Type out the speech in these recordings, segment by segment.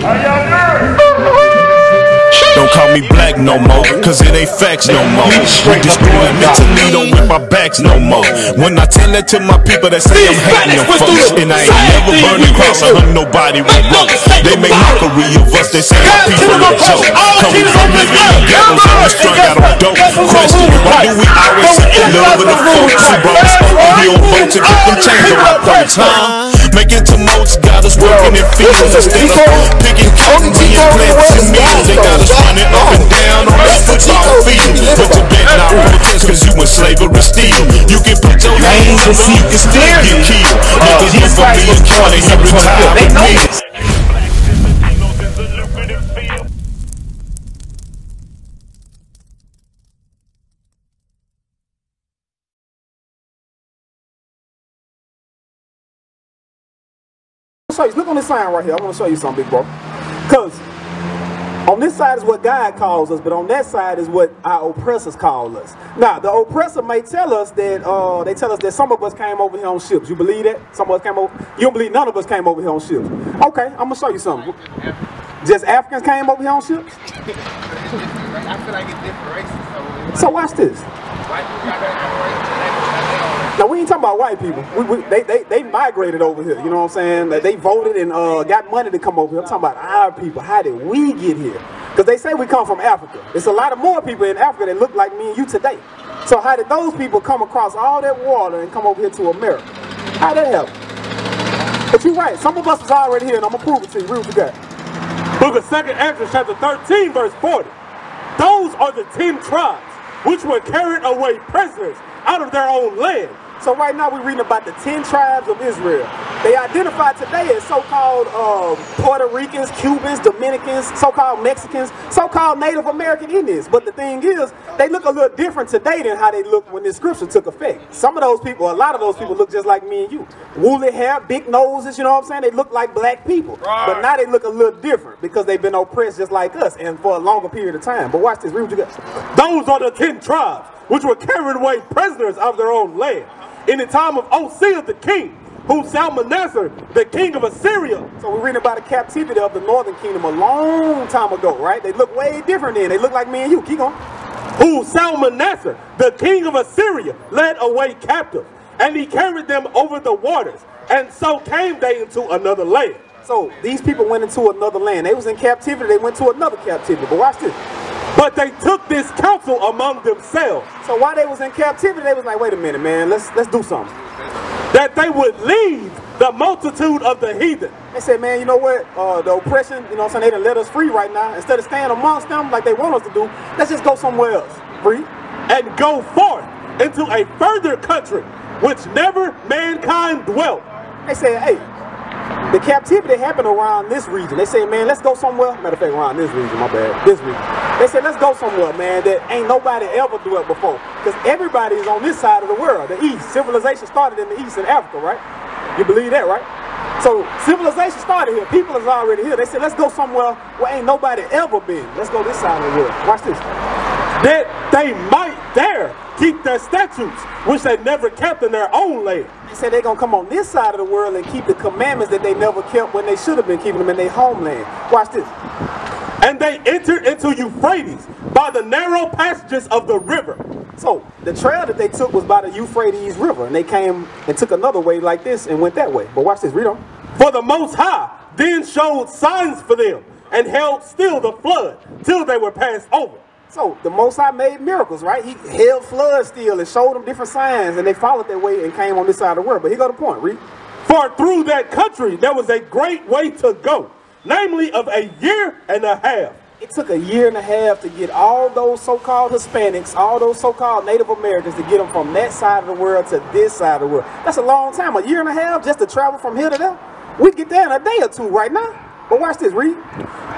Don't call me black no more, cause it ain't facts no more. We destroyed mentally, don't whip our backs no more. When I tell that to my people that say I'm hating them folks, and I ain't never burned a cross or hung nobody with rope. They make mockery of us, they say our people are joke. Coming from living in ghettos and we strung out on dope. Question, why do we always sit in love with the folks who brought us over here on boats and keep them chains on our throats, huh? Making to most got us working in fields instead of picking cotton, being plants and meals. They got us running up and down on that football field. But you better not protest cause you in slavery still. You can put your hands on me, you can still get killed. Niggas look for me and trying to hit retire with me. Look on this sign right here. I want to show you something, big bro. Because on this side is what God calls us, but on that side is what our oppressors call us. Now, the oppressor may tell us that they tell us that some of us came over here on ships. You believe that? Some of us came over. You don't believe none of us came over here on ships? Okay, I'm gonna show you something. Just Africans came over here on ships? I feel like it's different races. So watch this. Now, we ain't talking about white people. They migrated over here, you know what I'm saying? They voted and got money to come over here. I'm talking about our people. How did we get here? Because they say we come from Africa. There's a lot of more people in Africa that look like me and you today. So how did those people come across all that water and come over here to America? How did that happen? But you're right. Some of us was already here, and I'm going to prove it to you. Read what you got. Book of 2nd Ezra, chapter 13, verse 40. Those are the 10 tribes which were carried away prisoners out of their own land. So right now we're reading about the 10 tribes of Israel. They identify today as so-called Puerto Ricans, Cubans, Dominicans, so-called Mexicans, so-called Native American Indians. But the thing is, they look a little different today than how they looked when this scripture took effect. Some of those people, a lot of those people look just like me and you. Woolly hair, big noses, you know what I'm saying? They look like black people. Right. But now they look a little different because they've been oppressed just like us and for a longer period of time. But watch this, read what you got. Those are the 10 tribes which were carried away prisoners of their own land. In the time of Osea the king, whom Shalmaneser, the king of Assyria. So we're reading about the captivity of the northern kingdom a long time ago, right? They look way different then. They look like me and you. Keep going. Who Shalmaneser, the king of Assyria, led away captive, and he carried them over the waters, and so came they into another land. So these people went into another land. They was in captivity. They went to another captivity. But watch this. But they took this counsel among themselves. So while they was in captivity, they was like, wait a minute, man, let's do something. That they would leave the multitude of the heathen. They said, man, you know what? The oppression, you know what I'm saying, they done let us free right now. Instead of staying amongst them like they want us to do, let's just go somewhere else. Free. And go forth into a further country which never mankind dwelt. They said, hey, the captivity happened around this region. They said, man, let's go somewhere. Matter of fact, around this region, my bad. This region. They said, let's go somewhere, man, that ain't nobody ever dwelt before. Because everybody is on this side of the world, the East. Civilization started in the East in Africa, right? You believe that, right? So civilization started here. People is already here. They said, let's go somewhere where ain't nobody ever been. Let's go this side of the world. Watch this. That they might dare keep their statutes, which they never kept in their own land. They said they're going to come on this side of the world and keep the commandments that they never kept when they should have been keeping them in their homeland. Watch this. And they entered into Euphrates by the narrow passages of the river. So the trail that they took was by the Euphrates River, and they came and took another way like this and went that way. But watch this, read on. For the Most High then showed signs for them and held still the flood till they were passed over. So the Most High made miracles, right? He held flood still and showed them different signs, and they followed their way and came on this side of the world. But here go the point, read. For through that country there was a great way to go, namely of a year and a half. It took a year and a half to get all those so-called Hispanics, all those so-called Native Americans, to get them from that side of the world to this side of the world. That's a long time, a year and a half just to travel from here to there. We'd get there in a day or two right now. But watch this, read.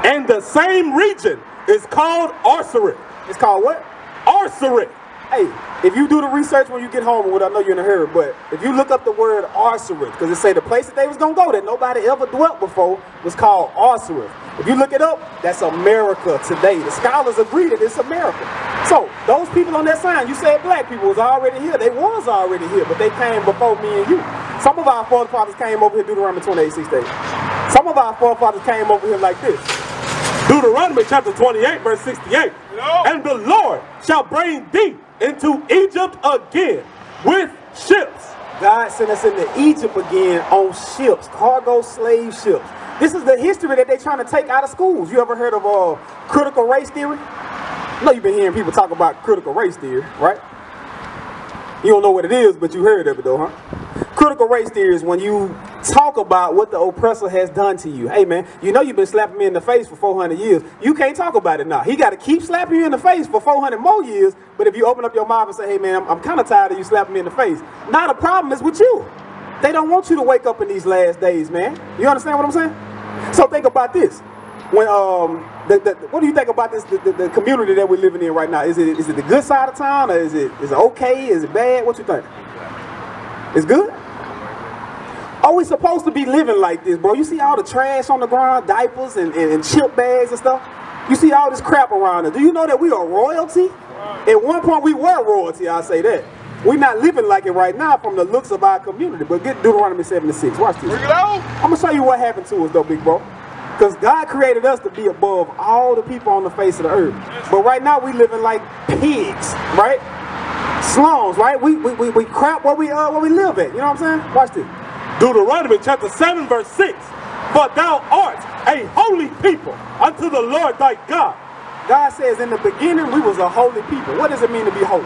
And the same region is called Arsarit. It's called what? Arsarit. Hey, if you do the research when you get home, I know you're in a hurry, but if you look up the word Arsarit, because it say the place that they was going to go that nobody ever dwelt before was called Arsarit. If you look it up, that's America today. The scholars agree that it's America. So those people on that sign, you said black people was already here. They was already here, but they came before me and you. Some of our forefathers came over here, Deuteronomy 28:16. Some of our forefathers came over here like this. Deuteronomy chapter 28, verse 68. And the Lord shall bring thee into Egypt again with ships. God sent us into Egypt again on ships, cargo slave ships. This is the history that they're trying to take out of schools. You ever heard of critical race theory? I know you've been hearing people talk about critical race theory, right? You don't know what it is, but you heard of it though, huh? Critical race theory is when you talk about what the oppressor has done to you. Hey man, you know you've been slapping me in the face for 400 years. You can't talk about it now. He got to keep slapping you in the face for 400 more years. But if you open up your mouth and say, hey man, I'm kind of tired of you slapping me in the face. Now the problem is with you. They don't want you to wake up in these last days, man. You understand what I'm saying? So think about this. When what do you think about this? The community that we're living in right now. Is it the good side of town, or is it okay? Is it bad? What you think? It's good. Are we supposed to be living like this, bro? You see all the trash on the ground, diapers and chip bags and stuff. You see all this crap around us. Do you know that we are royalty? At one point we were royalty. I'll say that. We're not living like it right now from the looks of our community. But get Deuteronomy 76. Watch this. I'm going to show you what happened to us, though, big bro. Because God created us to be above all the people on the face of the earth. But right now, we living like pigs, right? Slums, right? We crap where we live at. You know what I'm saying? Watch this. Deuteronomy chapter 7, verse 6. For thou art a holy people unto the Lord thy God. God says in the beginning, we was a holy people. What does it mean to be holy?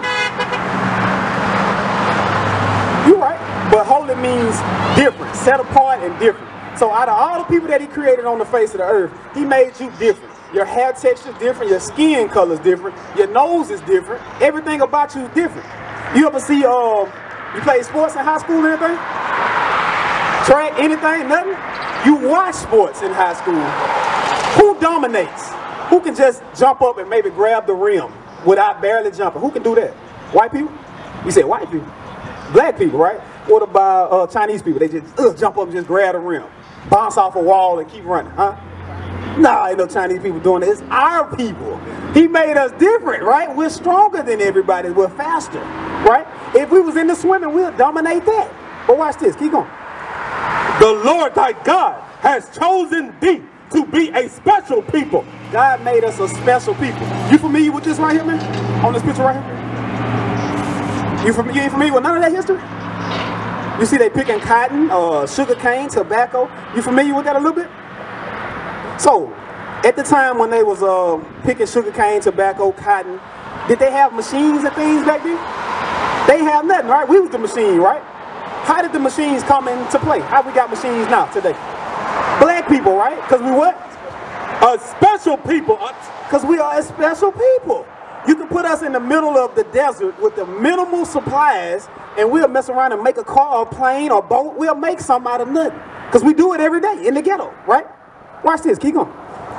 You're right, but holy means different, set apart and different. So out of all the people that he created on the face of the earth, he made you different. Your hair texture is different, your skin color is different, your nose is different, everything about you is different. You ever see, you play sports in high school or anything? Track, anything, nothing? You watch sports in high school. Who dominates? Who can just jump up and maybe grab the rim without barely jumping? Who can do that? White people? You say white people. Black people, right? What about Chinese people? They just jump up and just grab the rim, bounce off a wall and keep running, huh? Nah, ain't no Chinese people doing it. It's our people. He made us different, right? We're stronger than everybody. We're faster, right? If we was in the swimming, we'll dominate that. But watch this. Keep going. The Lord thy God has chosen thee to be a special people. God made us a special people. You familiar with this right here, man? On this picture right here? You ain't familiar with none of that history? You see they picking cotton, sugar cane, tobacco. You familiar with that a little bit? So, at the time when they was picking sugar cane, tobacco, cotton, did they have machines and things back then? They have nothing, right? We was the machine, right? How did the machines come into play? How we got machines now today? Black people, right? Because we what? A special people. Because we are a special people. You can put us in the middle of the desert with the minimal supplies and we'll mess around and make a car or plane or boat. We'll make something out of nothing. Because we do it every day in the ghetto, right? Watch this, keep going.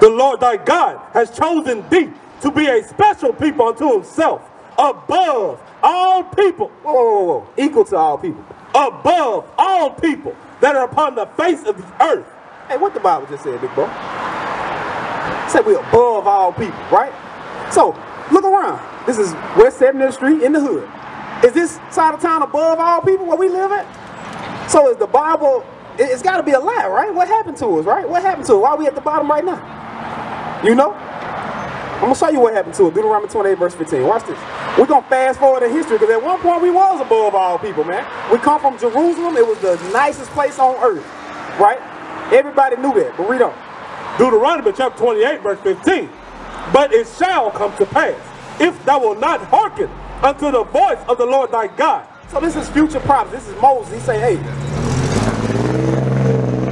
The Lord thy God has chosen thee to be a special people unto himself, above all people. Whoa, whoa, whoa, whoa. Equal to all people. Above all people that are upon the face of the earth. Hey, what the Bible just said, big bro? It said we're above all people, right? So, look around. This is West 70th Street in the hood. Is this side of town above all people where we live at? So is the Bible, it's got to be a lie, right? What happened to us, right? What happened to us? Why are we at the bottom right now? You know? I'm going to show you what happened to us. Deuteronomy 28 verse 15. Watch this. We're going to fast forward in history because at one point we was above all people, man. We come from Jerusalem. It was the nicest place on earth, right? Everybody knew that, but read on. Deuteronomy chapter 28 verse 15. But it shall come to pass, if thou wilt not hearken unto the voice of the Lord thy God. So this is future prophecy. This is Moses. He say, hey,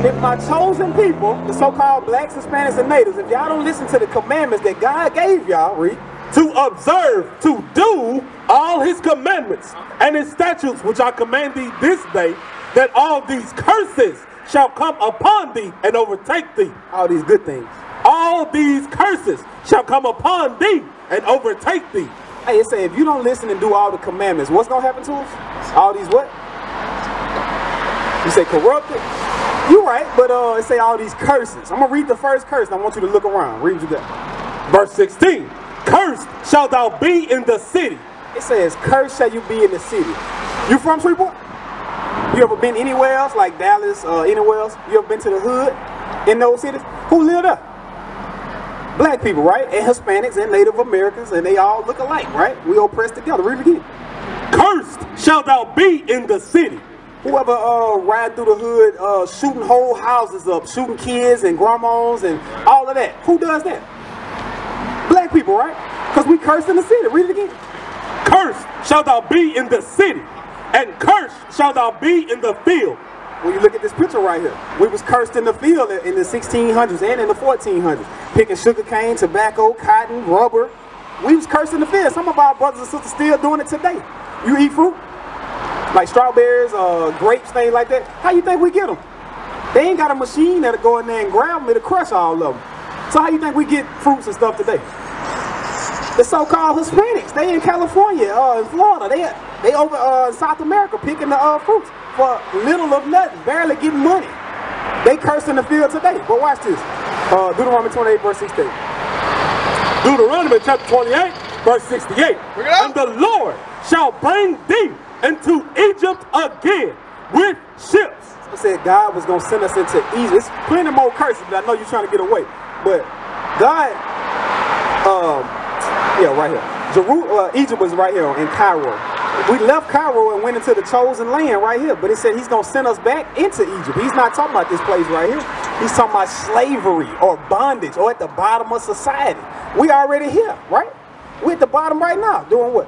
if my chosen people, the so-called blacks, Hispanics, and natives, if y'all don't listen to the commandments that God gave y'all, read, to observe, to do all his commandments and his statutes, which I command thee this day, that all these curses shall come upon thee and overtake thee. All these good things. All these curses shall come upon thee and overtake thee. Hey, it say if you don't listen and do all the commandments, what's going to happen to us? All these what? You say corrupted? You're right, but it say all these curses. I'm going to read the first curse, and I want you to look around. Read what you got. Verse 16. Cursed shalt thou be in the city. It says, cursed shall you be in the city. You from Shreveport? You ever been anywhere else, like Dallas, anywhere else? You ever been to the hood? in those cities? Who live there? Black people, right? And Hispanics and Native Americans, and they all look alike, right? We all pressed together. Read it again. Cursed shalt thou be in the city. Whoever ride through the hood, shooting whole houses up, shooting kids and grandmas and all of that. Who does that? Black people, right? Because we cursed in the city. Read it again. Cursed shalt thou be in the city, and cursed shalt thou be in the field. When you look at this picture right here, we was cursed in the field in the 1600s and in the 1400s. Picking sugar cane, tobacco, cotton, rubber. We was cursed in the field. Some of our brothers and sisters still doing it today. You eat fruit? Like strawberries, grapes, things like that. How you think we get them? They ain't got a machine that'll go in there and grab them. It'll crush all of them. So how you think we get fruits and stuff today? The so-called Hispanics, they in California, in Florida. They over in South America picking the fruits for little of nothing, barely getting money. They cursed in the field today. But watch this. Deuteronomy 28, verse 68. Deuteronomy chapter 28, verse 68. And the Lord shall bring thee into Egypt again with ships. I said God was going to send us into Egypt. It's plenty more curses, but I know you're trying to get away. But God, yeah, right here. Egypt was right here in Cairo. We left Cairo and went into the chosen land right here. But it said he's going to send us back into Egypt. He's not talking about this place right here. He's talking about slavery or bondage or at the bottom of society. We already here, right? We're at the bottom right now. Doing what?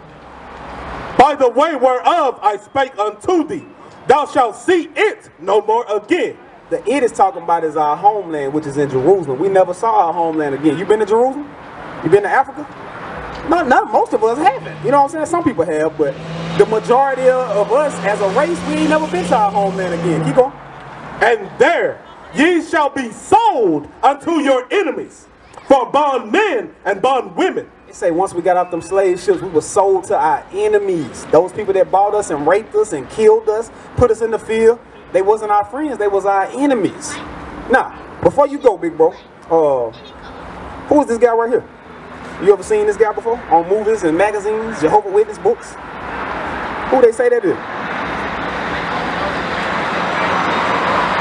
By the way whereof I spake unto thee, thou shalt see it no more again. The it is talking about is our homeland, which is in Jerusalem. We never saw our homeland again. You been to Jerusalem? You been to Africa? No, most of us haven't. You know what I'm saying? Some people have, but the majority of us as a race, we ain't never been to our homeland again. Keep going. And there ye shall be sold unto your enemies for bondmen and bondwomen. They say once we got off them slave ships, we were sold to our enemies. Those people that bought us and raped us and killed us, put us in the field, they wasn't our friends, they was our enemies. Now, before you go, big bro, who is this guy right here? You ever seen this guy before? On movies and magazines, Jehovah's Witness books? Who they say that is?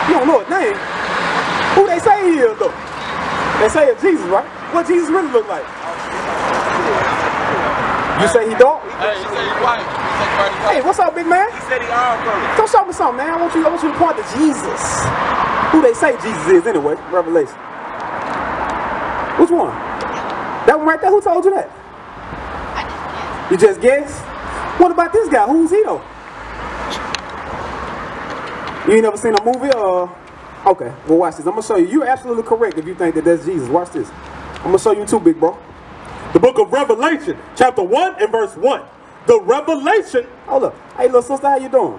You don't know his name. Who they say he is though? They say it's Jesus, right? What Jesus really look like? You say he dark? Hey, he said he white. Hey, what's up, big man? He said he all color. Don't show me something, man. I want you to point to Jesus. Who they say Jesus is anyway, Revelation. Which one? That one right there? Who told you that? You just guessed? What about this guy? Who's he though? You ain't never seen a movie? Okay, well watch this. I'm going to show you. You're absolutely correct if you think that that's Jesus. Watch this. I'm going to show you too, big bro. The book of Revelation, chapter 1 and verse 1. The revelation. Hold up. Hey, little sister, how you doing?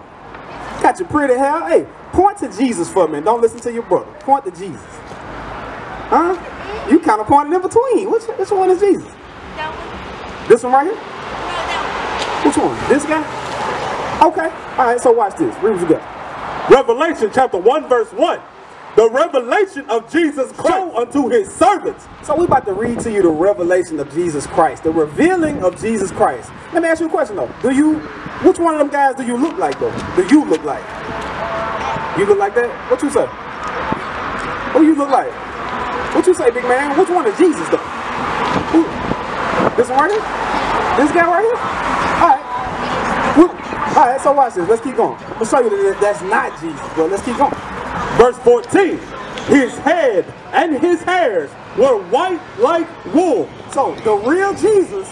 Got your pretty hair. Hey, point to Jesus for me. Don't listen to your brother. Point to Jesus. Huh? You kind of pointed in between. Which one is Jesus? That one. This one right here? No, that Which one? This guy? Okay. All right, so watch this. Read what you got. Revelation chapter 1 verse 1. The revelation of Jesus Christ unto his servants. So we about to read to you the revelation of Jesus Christ. The revealing of Jesus Christ. Let me ask you a question though. Which one of them guys do you look like though? Do you look like? You look like that? What you say? Who you look like? What you say, big man? Which one is Jesus though? Who? This one right here? This guy right here? Alright. Alright, so watch this. Let's keep going. I'm going to show you that that's not Jesus, but let's keep going. Verse 14. His head and his hairs were white like wool. So the real Jesus,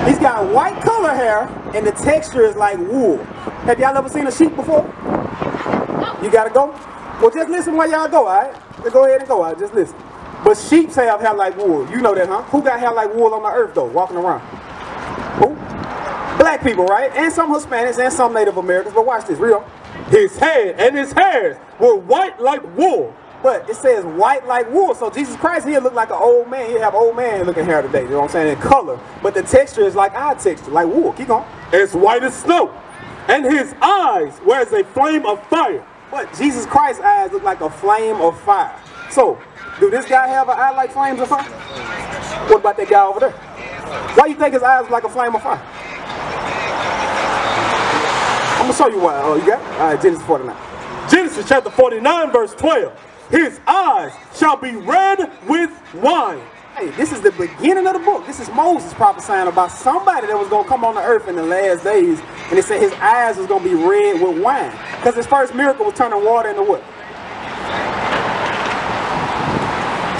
he's got white color hair and the texture is like wool. Have y'all ever seen a sheep before? You gotta go? Well, just listen while y'all go, alright? Go ahead and go, alright? Just listen. But sheep have hair like wool. You know that, huh? Who got hair like wool on the earth, though, walking around? Who? Black people, right? And some Hispanics and some Native Americans. But watch this, real. His head and his hairs were white like wool. But it says white like wool. So Jesus Christ, he'll look like an old man. He'll have old man looking hair today, you know what I'm saying, in color. But the texture is like our texture, like wool. Keep going. It's white as snow. And his eyes were as a flame of fire. But Jesus Christ's eyes look like a flame of fire. So, do this guy have an eye like flames of fire? What about that guy over there? Why do you think his eyes look like a flame of fire? I'm going to show you why. Oh, you got it? All right, Genesis 49. Genesis chapter 49 verse 12. his eyes shall be red with wine. Hey, this is the beginning of the book. This is Moses prophesying about somebody that was going to come on the earth in the last days. And it said his eyes was going to be red with wine. Because his first miracle was turning water into what?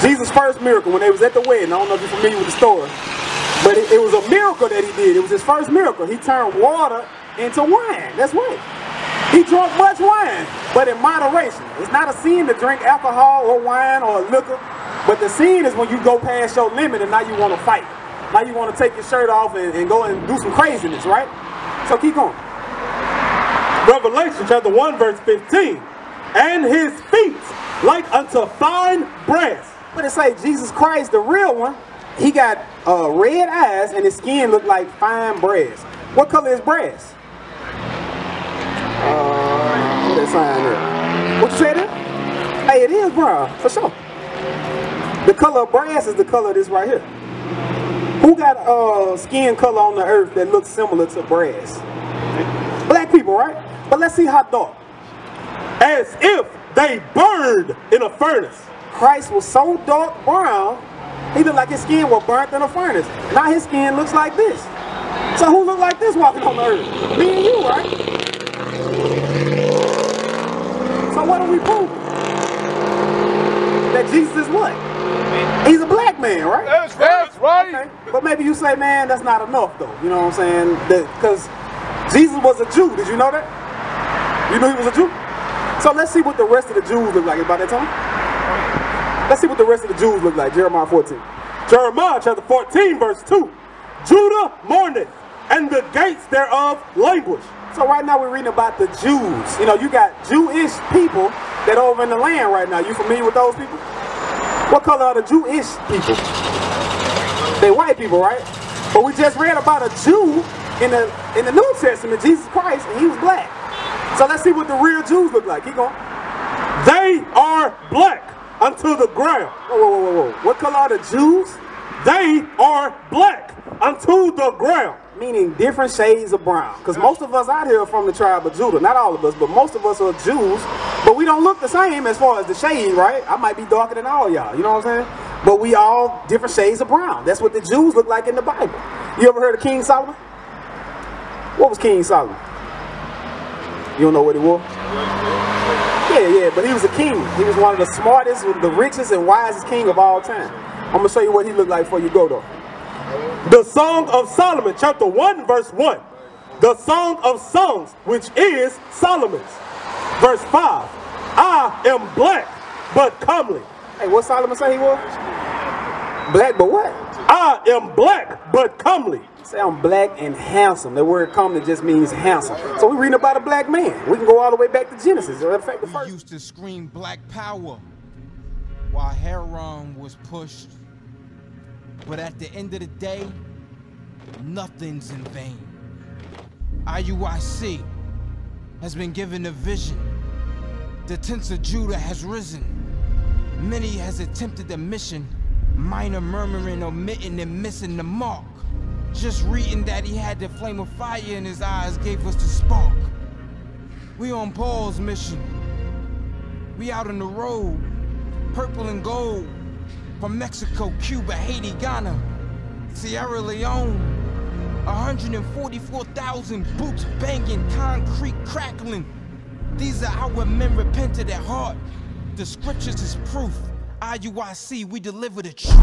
Jesus' first miracle when they was at the wedding. I don't know if you're familiar with the story. But it was a miracle that he did. It was his first miracle. He turned water into wine. That's right. He drank much wine, but in moderation. It's not a sin to drink alcohol or wine or liquor. But the sin is when you go past your limit and now you want to fight. Now you want to take your shirt off and go and do some craziness, right? So keep going. Revelation chapter 1 verse 15. And his feet like unto fine brass. But it say Jesus Christ, the real one, he got red eyes and his skin looked like fine brass. What color is brass? What that sign there? What you say there? Hey, it is brown, for sure. The color of brass is the color of this right here. Who got skin color on the earth that looks similar to brass? Black people, right? But let's see how dark. As if they burned in a furnace. Christ was so dark brown, he looked like his skin was burnt in a furnace. Now his skin looks like this. So who looked like this walking on the earth? Me and you, right? So what are we proving? That Jesus is what? He's a black man, right? That's right. Okay. But maybe you say, man, that's not enough though. You know what I'm saying? Because Jesus was a Jew. Did you know that? You knew he was a Jew? So let's see what the rest of the Jews look like. About that time? Let's see what the rest of the Jews look like. Jeremiah 14. Jeremiah chapter 14 verse 2. Judah mourneth, and the gates thereof languish. So right now we're reading about the Jews. You know, you got Jewish people that are over in the land right now. You familiar with those people? What color are the Jewish people? They white people, right? But we just read about a Jew in the New Testament, Jesus Christ, and he was black. So let's see what the real Jews look like. Keep going. They are black unto the ground. Whoa, whoa, whoa, whoa, whoa. What color are the Jews? They are black unto the ground. Meaning different shades of brown. Because most of us out here are from the tribe of Judah. Not all of us, but most of us are Jews. But we don't look the same as far as the shade, right? I might be darker than all y'all. You know what I'm saying? But we all different shades of brown. That's what the Jews look like in the Bible. You ever heard of King Solomon? What was King Solomon? You don't know what he was? Yeah, but he was a king. He was one of the smartest, the richest, and wisest king of all time. I'm going to show you what he looked like before you go, though. The Song of Solomon, chapter 1, verse 1. The Song of Songs, which is Solomon's. Verse 5. I am black, but comely. Hey, what Solomon say he was? Black, but what? I am black, but comely. Say I'm black and handsome. The word comely just means handsome. So we're reading about a black man. We can go all the way back to Genesis. In fact, the first. We used to scream black power while Heron was pushed. But at the end of the day, nothing's in vain. IUIC has been given a vision. The tents of Judah has risen. Many has attempted the mission. Minor murmuring, omitting, and missing the mark. Just reading that he had the flame of fire in his eyes gave us the spark. We on Paul's mission. We out on the road, purple and gold. From Mexico, Cuba, Haiti, Ghana, Sierra Leone. 144,000 boots banging, concrete crackling. These are our men repented at heart. The scriptures is proof. IUIC, we deliver the truth.